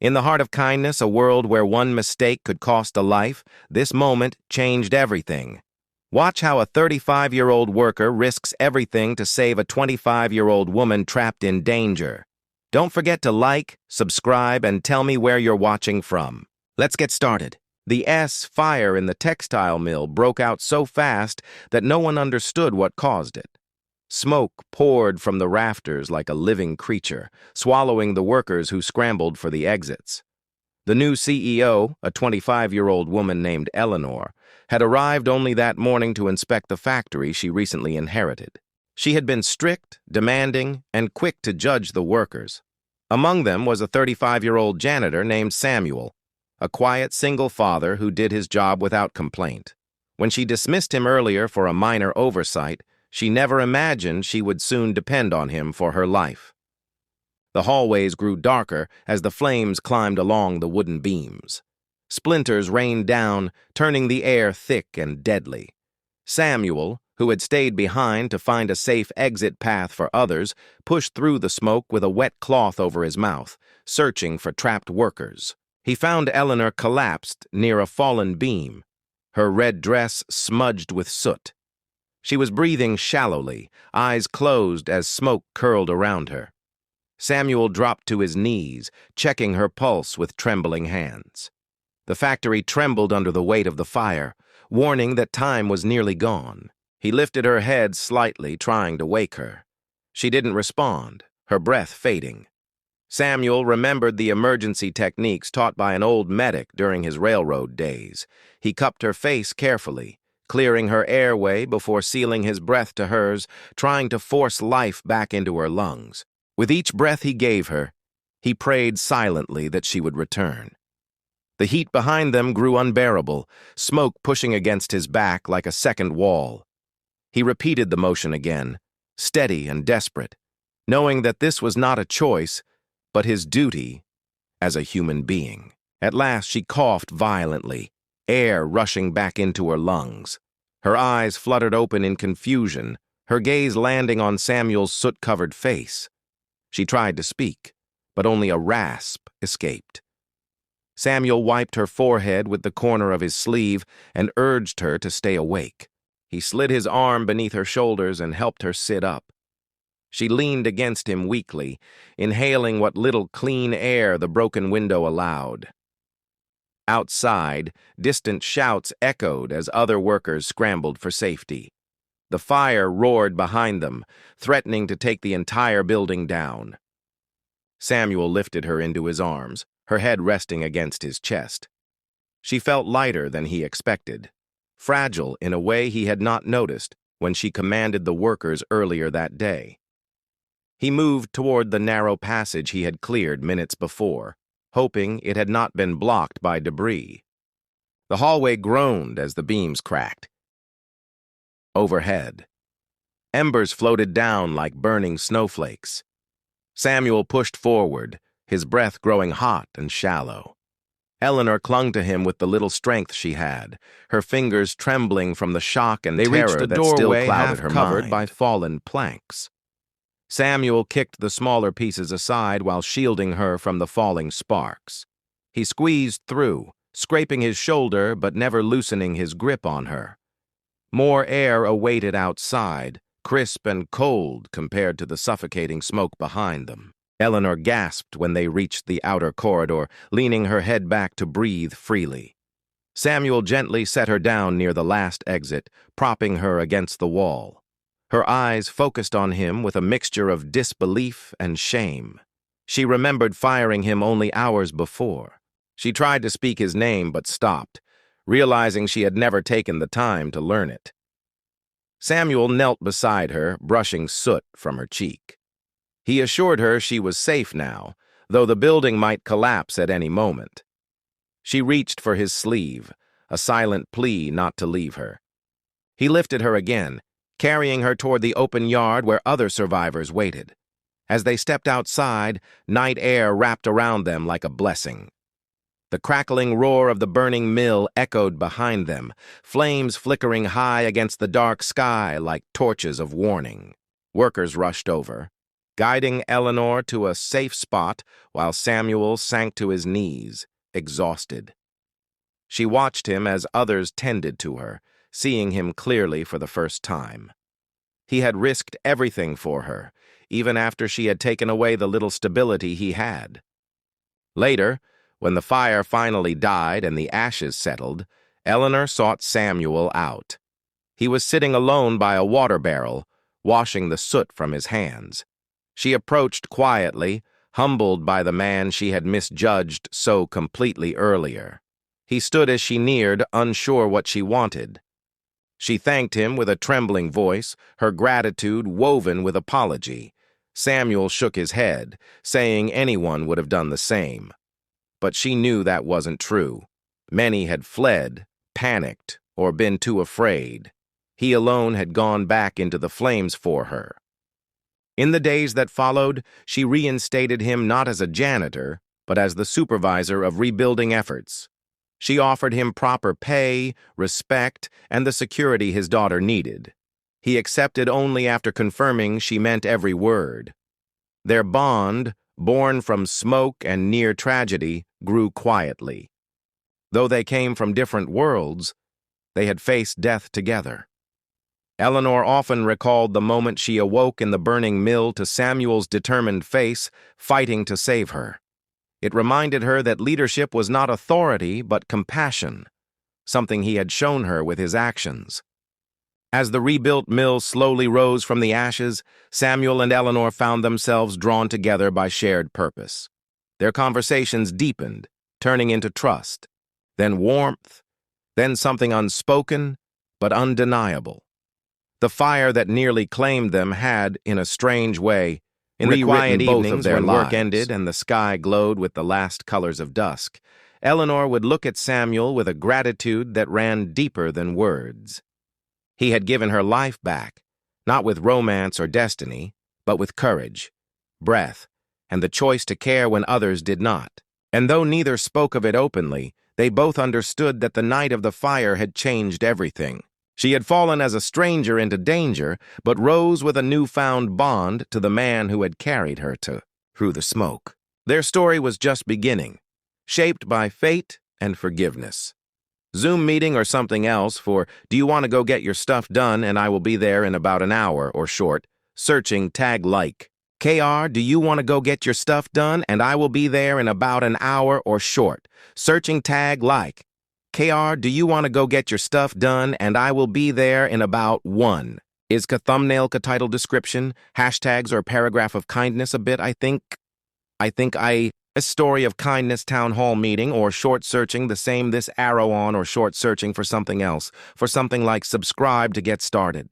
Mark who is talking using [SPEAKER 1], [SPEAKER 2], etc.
[SPEAKER 1] In the heart of kindness, a world where one mistake could cost a life, this moment changed everything. Watch how a 35-year-old worker risks everything to save a 25-year-old woman trapped in danger. Don't forget to like, subscribe, and tell me where you're watching from. Let's get started. The fire in the textile mill broke out so fast that no one understood what caused it. Smoke poured from the rafters like a living creature, swallowing the workers who scrambled for the exits. The new CEO, a 25-year-old woman named Eleanor, had arrived only that morning to inspect the factory she recently inherited. She had been strict, demanding, and quick to judge the workers. Among them was a 35-year-old janitor named Samuel, a quiet single father who did his job without complaint. When she dismissed him earlier for a minor oversight, she never imagined she would soon depend on him for her life. The hallways grew darker as the flames climbed along the wooden beams. Splinters rained down, turning the air thick and deadly. Samuel, who had stayed behind to find a safe exit path for others, pushed through the smoke with a wet cloth over his mouth, searching for trapped workers. He found Eleanor collapsed near a fallen beam, her red dress smudged with soot. She was breathing shallowly, eyes closed as smoke curled around her. Samuel dropped to his knees, checking her pulse with trembling hands. The factory trembled under the weight of the fire, warning that time was nearly gone. He lifted her head slightly, trying to wake her. She didn't respond, her breath fading. Samuel remembered the emergency techniques taught by an old medic during his railroad days. He cupped her face carefully, clearing her airway before sealing his breath to hers, trying to force life back into her lungs. With each breath he gave her, he prayed silently that she would return. The heat behind them grew unbearable, smoke pushing against his back like a second wall. He repeated the motion again, steady and desperate, knowing that this was not a choice, but his duty as a human being. At last she coughed violently, air rushing back into her lungs. Her eyes fluttered open in confusion, her gaze landing on Samuel's soot-covered face. She tried to speak, but only a rasp escaped. Samuel wiped her forehead with the corner of his sleeve and urged her to stay awake. He slid his arm beneath her shoulders and helped her sit up. She leaned against him weakly, inhaling what little clean air the broken window allowed. Outside, distant shouts echoed as other workers scrambled for safety. The fire roared behind them, threatening to take the entire building down. Samuel lifted her into his arms, her head resting against his chest. She felt lighter than he expected, fragile in a way he had not noticed when she commanded the workers earlier that day. He moved toward the narrow passage he had cleared minutes before, hoping it had not been blocked by debris. The hallway groaned as the beams cracked. Overhead, embers floated down like burning snowflakes. Samuel pushed forward, his breath growing hot and shallow. Eleanor clung to him with the little strength she had, her fingers trembling from the shock and terror that still clouded her mind. Covered by fallen planks. Samuel kicked the smaller pieces aside while shielding her from the falling sparks. He squeezed through, scraping his shoulder but never loosening his grip on her. More air awaited outside, crisp and cold compared to the suffocating smoke behind them. Eleanor gasped when they reached the outer corridor, leaning her head back to breathe freely. Samuel gently set her down near the last exit, propping her against the wall. Her eyes focused on him with a mixture of disbelief and shame. She remembered firing him only hours before. She tried to speak his name but stopped, realizing she had never taken the time to learn it. Samuel knelt beside her, brushing soot from her cheek. He assured her she was safe now, though the building might collapse at any moment. She reached for his sleeve, a silent plea not to leave her. He lifted her again, carrying her toward the open yard where other survivors waited. As they stepped outside, night air wrapped around them like a blessing. The crackling roar of the burning mill echoed behind them, flames flickering high against the dark sky like torches of warning. Workers rushed over. guiding Eleanor to a safe spot while Samuel sank to his knees, exhausted. She watched him as others tended to her, seeing him clearly for the first time. He had risked everything for her, even after she had taken away the little stability he had. Later, when the fire finally died and the ashes settled, Eleanor sought Samuel out. He was sitting alone by a water barrel, washing the soot from his hands. She approached quietly, humbled by the man she had misjudged so completely earlier. He stood as she neared, unsure what she wanted. She thanked him with a trembling voice, her gratitude woven with apology. Samuel shook his head, saying anyone would have done the same. But she knew that wasn't true. Many had fled, panicked, or been too afraid. He alone had gone back into the flames for her. In the days that followed, she reinstated him not as a janitor, but as the supervisor of rebuilding efforts. She offered him proper pay, respect, and the security his daughter needed. He accepted only after confirming she meant every word. Their bond, born from smoke and near tragedy, grew quietly. Though they came from different worlds, they had faced death together. Eleanor often recalled the moment she awoke in the burning mill to Samuel's determined face, fighting to save her. It reminded her that leadership was not authority, but compassion, something he had shown her with his actions. As the rebuilt mill slowly rose from the ashes, Samuel and Eleanor found themselves drawn together by shared purpose. Their conversations deepened, turning into trust, then warmth, then something unspoken but undeniable. The fire that nearly claimed them had, in a strange way, in the quiet evenings when work ended and the sky glowed with the last colors of dusk, Eleanor would look at Samuel with a gratitude that ran deeper than words. He had given her life back, not with romance or destiny, but with courage, breath, and the choice to care when others did not. And though neither spoke of it openly, they both understood that the night of the fire had changed everything. She had fallen as a stranger into danger, but rose with a newfound bond to the man who had carried her through the smoke. Their story was just beginning, shaped by fate and forgiveness. Zoom meeting or something else for, do you want to go get your stuff done and I will be there in about an hour, or short, searching tag like. KR, do you want to go get your stuff done and I will be there in about an hour, or short, searching tag like. KR, do you want to go get your stuff done and I will be there in about one? Is ka thumbnail ka title description, hashtags or paragraph of kindness a bit, I think a story of kindness town hall meeting or short searching the same this arrow on or short searching for something else, for something like subscribe to get started.